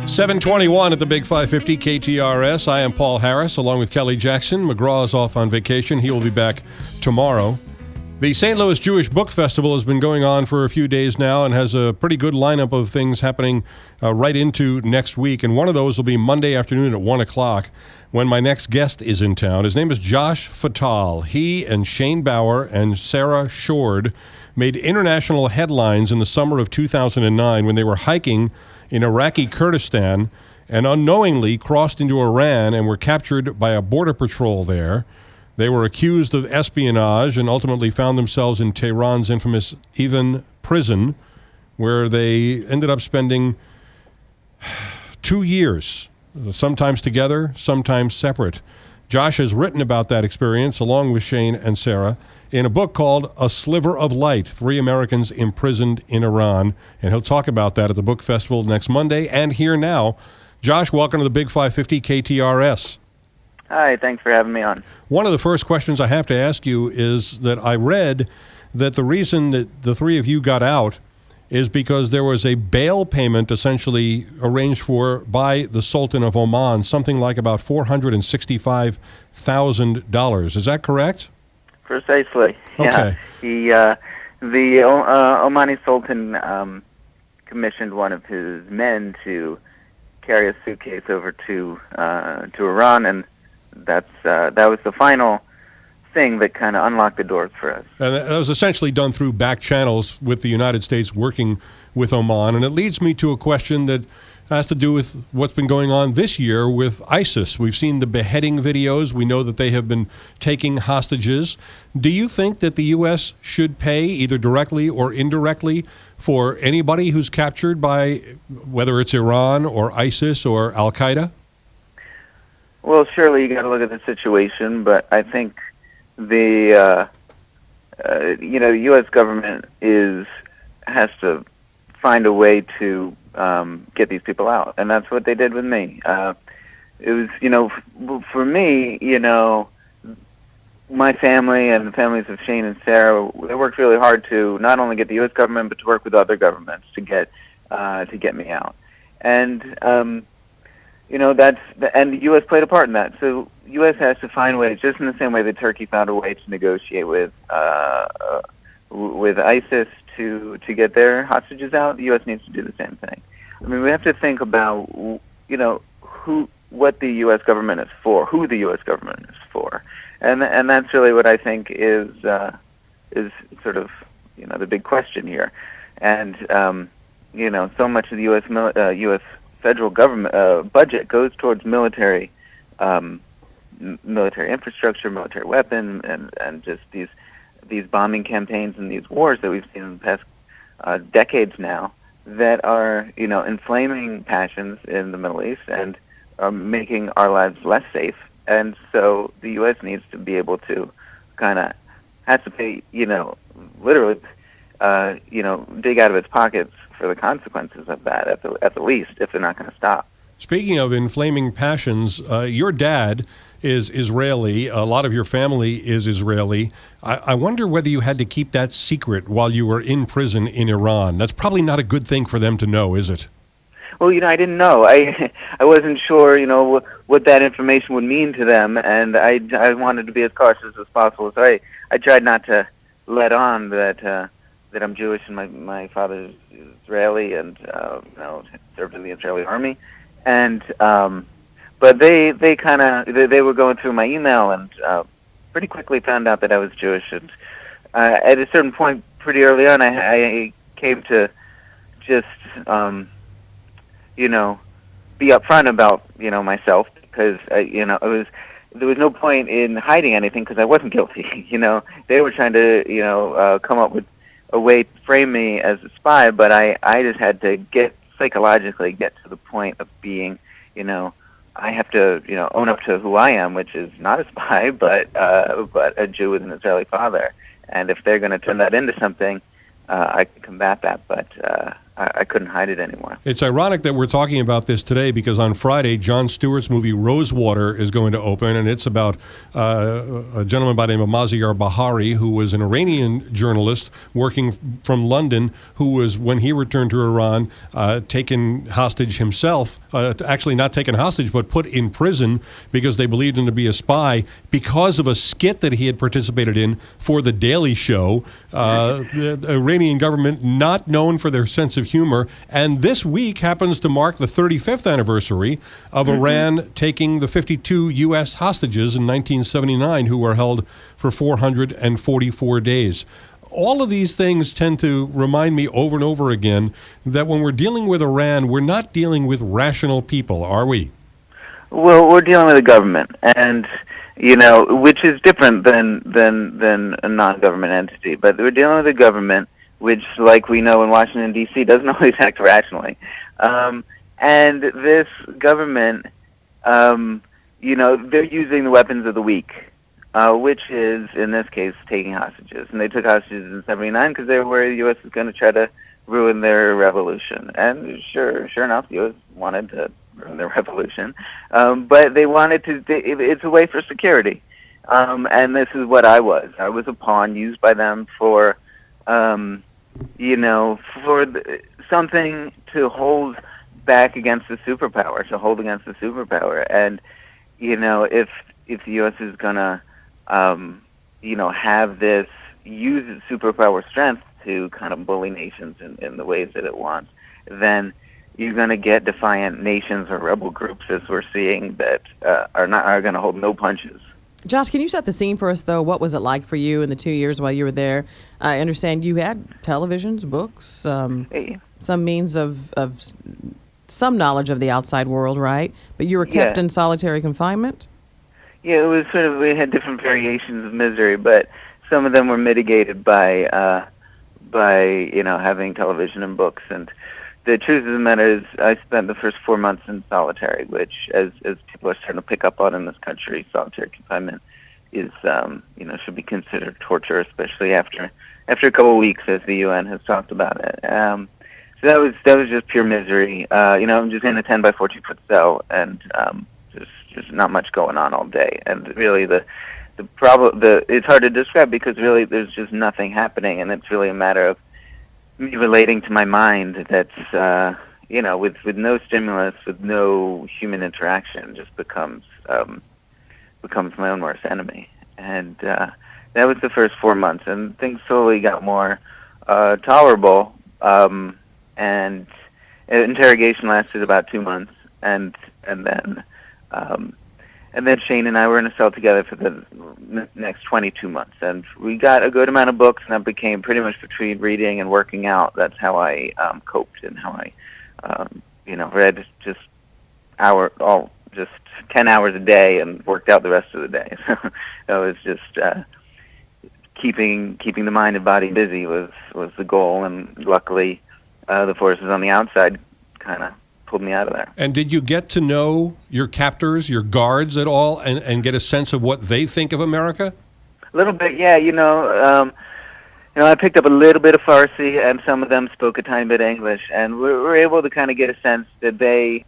721 at the Big 550 KTRS. I am Paul Harris, along with Kelly Jackson. McGraw is off on vacation. He will be back tomorrow. The St. Louis Jewish Book Festival has been going on for a few days now and has a pretty good lineup of things happening right into next week. And one of those will be Monday afternoon at 1 o'clock when my next guest is in town. His name is Josh Fatal. He and Shane Bauer and Sarah Shord made international headlines in the summer of 2009 when they were hiking in Iraqi Kurdistan and unknowingly crossed into Iran and were captured by a border patrol there. They were accused of espionage and ultimately found themselves in Tehran's infamous Evin prison, where they ended up spending 2 years, sometimes together, sometimes separate. Josh has written about that experience, along with Shane and Sarah, in a book called A Sliver of Light, 3 Americans Imprisoned in Iran. And he'll talk about that at the book festival next Monday and here now. Josh, welcome to the Big 550 KTRS. Hi, thanks for having me on. One of the first questions I have to ask you is that I read that the reason that the three of you got out is because there was a bail payment essentially arranged for by the Sultan of Oman, something like about $465,000. Is that correct? Precisely. Okay. Yeah. The Omani Sultan commissioned one of his men to carry a suitcase over to Iran, and that was the final thing that kind of unlocked the doors for us. And that was essentially done through back channels with the United States working with Oman. And it leads me to a question that has to do with what's been going on this year with ISIS. We've seen the beheading videos. We know that they have been taking hostages. Do you think that the U.S. should pay, either directly or indirectly, for anybody who's captured by, whether it's Iran or ISIS or Al-Qaeda? Well, surely you got to look at the situation, but I think the U.S. government has to find a way to get these people out, and that's what they did with me. It was, for me, my family and the families of Shane and Sarah, they worked really hard to not only get the U.S. government, but to work with other governments to get me out. And and the U.S. played a part in that. So the U.S. has to find ways, just in the same way that Turkey found a way to negotiate with ISIS to get their hostages out. The U.S. needs to do the same thing. I mean, we have to think about what the U.S. government is for, who the U.S. government is for, and that's really what I think is sort of the big question here. And so much of the U.S. federal government budget goes towards military infrastructure, military weapons, and just these bombing campaigns and these wars that we've seen in the past decades now that are inflaming passions in the Middle East and are making our lives less safe. And so the U.S. needs to be able to has to pay, literally, dig out of its pockets for the consequences of that at the least, if they're not going to stop. Speaking of inflaming passions, your dad is Israeli. A lot of your family is Israeli. I wonder whether you had to keep that secret while you were in prison in Iran. That's probably not a good thing for them to know, is it? Well, I didn't know. I wasn't sure, what that information would mean to them, and I wanted to be as cautious as possible. So I tried not to let on that I'm Jewish and my father's Israeli and served in the Israeli army, and but they were going through my email and pretty quickly found out that I was Jewish, and at a certain point pretty early on I came to just be upfront about myself, because there was no point in hiding anything because I wasn't guilty. They were trying to come up with a way to frame me as a spy, but I just had to psychologically get to the point of being, I have to, own up to who I am, which is not a spy, but a Jew with an Israeli father. And if they're going to turn that into something, I could combat that, but I couldn't hide it anymore. It's ironic that we're talking about this today because on Friday, Jon Stewart's movie Rosewater is going to open, and it's about a gentleman by the name of Maziar Bahari, who was an Iranian journalist working from London, who was, when he returned to Iran, taken hostage himself actually not taken hostage, but put in prison because they believed him to be a spy because of a skit that he had participated in for The Daily Show. The Iranian government, not known for their sense of humor, and this week happens to mark the 35th anniversary of Iran taking the 52 U.S. hostages in 1979 who were held for 444 days. All of these things tend to remind me over and over again that when we're dealing with Iran, we're not dealing with rational people, are we? Well, we're dealing with a government, and which is different than a non-government entity. But we're dealing with a government which, like we know in Washington D.C., doesn't always act rationally. And this government, they're using the weapons of the weak. Which is, in this case, taking hostages. And they took hostages in 79 because they were worried the U.S. was going to try to ruin their revolution. And sure enough, the U.S. wanted to ruin their revolution. But they wanted to, it's a way for security. And this is what I was. I was a pawn used by them for, something to hold back against the superpower, to hold against the superpower. And, if the U.S. is going to have this, use its superpower strength to kind of bully nations in the ways that it wants, then you're going to get defiant nations or rebel groups, as we're seeing, that are going to hold no punches. Josh, can you set the scene for us, though? What was it like for you in the 2 years while you were there? I understand you had televisions, books, some means of some knowledge of the outside world, right? But you were kept in solitary confinement? Yeah, it was sort of, we had different variations of misery, but some of them were mitigated by having television and books. And the truth of the matter is, I spent the first 4 months in solitary, which, as people are starting to pick up on in this country, solitary confinement is, should be considered torture, especially after a couple of weeks, as the UN has talked about it. So that was just pure misery. I'm just in a 10 by 14 foot cell, and there's not much going on all day, and really the problem, it's hard to describe because really there's just nothing happening, and it's really a matter of me relating to my mind that's with no stimulus, with no human interaction, just becomes my own worst enemy. And that was the first 4 months, and things slowly got more tolerable, and interrogation lasted about 2 months, and then Shane and I were in a cell together for the next 22 months, and we got a good amount of books, and that became pretty much between reading and working out. That's how I coped, and how I, read just 10 hours a day and worked out the rest of the day. So it was just keeping the mind and body busy was the goal, and luckily the forces on the outside kind of pulled me out of there. And did you get to know your captors, your guards at all, and get a sense of what they think of America? A little bit, yeah. I picked up a little bit of Farsi, and some of them spoke a tiny bit of English, and we were able to kind of get a sense that they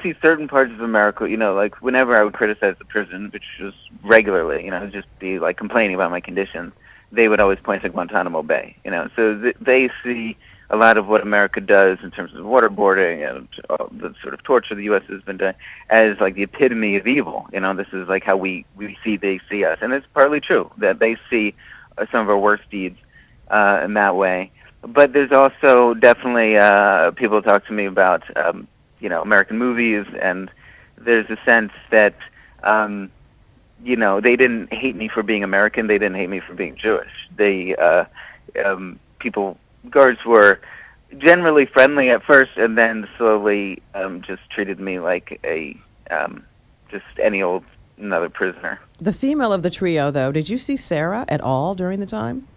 see certain parts of America, like whenever I would criticize the prison, which was regularly, just be like complaining about my conditions, they would always point to Guantanamo Bay, so they see a lot of what America does in terms of waterboarding and the sort of torture the U.S. has been doing as like the epitome of evil. This is like how they see us. And it's partly true that they see some of our worst deeds in that way. But there's also definitely people talk to me about, American movies, and there's a sense that, they didn't hate me for being American. They didn't hate me for being Jewish. Guards were generally friendly at first, and then slowly just treated me like just any another prisoner. The female of the trio, though, did you see Sarah at all during the time?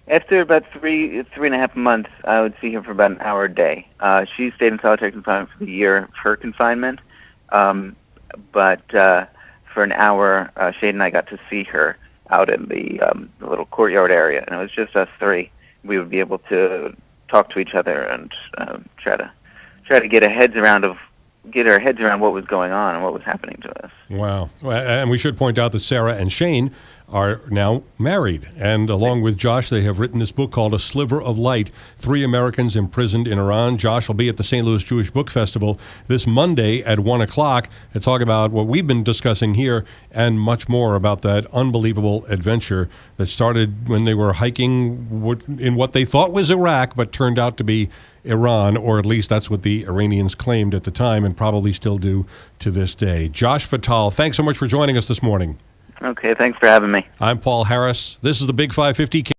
After about three and a half months, I would see her for about an hour a day. She stayed in solitary confinement for the year of her confinement, but for an hour, Shade and I got to see her out in the little courtyard area, and it was just us three. We would be able to talk to each other and try to get our heads around of get our heads around what was going on and what was happening to us. Wow. And we should point out that Sarah and Shane are now married. And along with Josh, they have written this book called A Sliver of Light, 3 Americans Imprisoned in Iran. Josh will be at the St. Louis Jewish Book Festival this Monday at 1 o'clock to talk about what we've been discussing here and much more about that unbelievable adventure that started when they were hiking in what they thought was Iraq, but turned out to be Iran, or at least that's what the Iranians claimed at the time and probably still do to this day. Josh Fatal, thanks so much for joining us this morning. Okay, thanks for having me. I'm Paul Harris. This is the Big 550.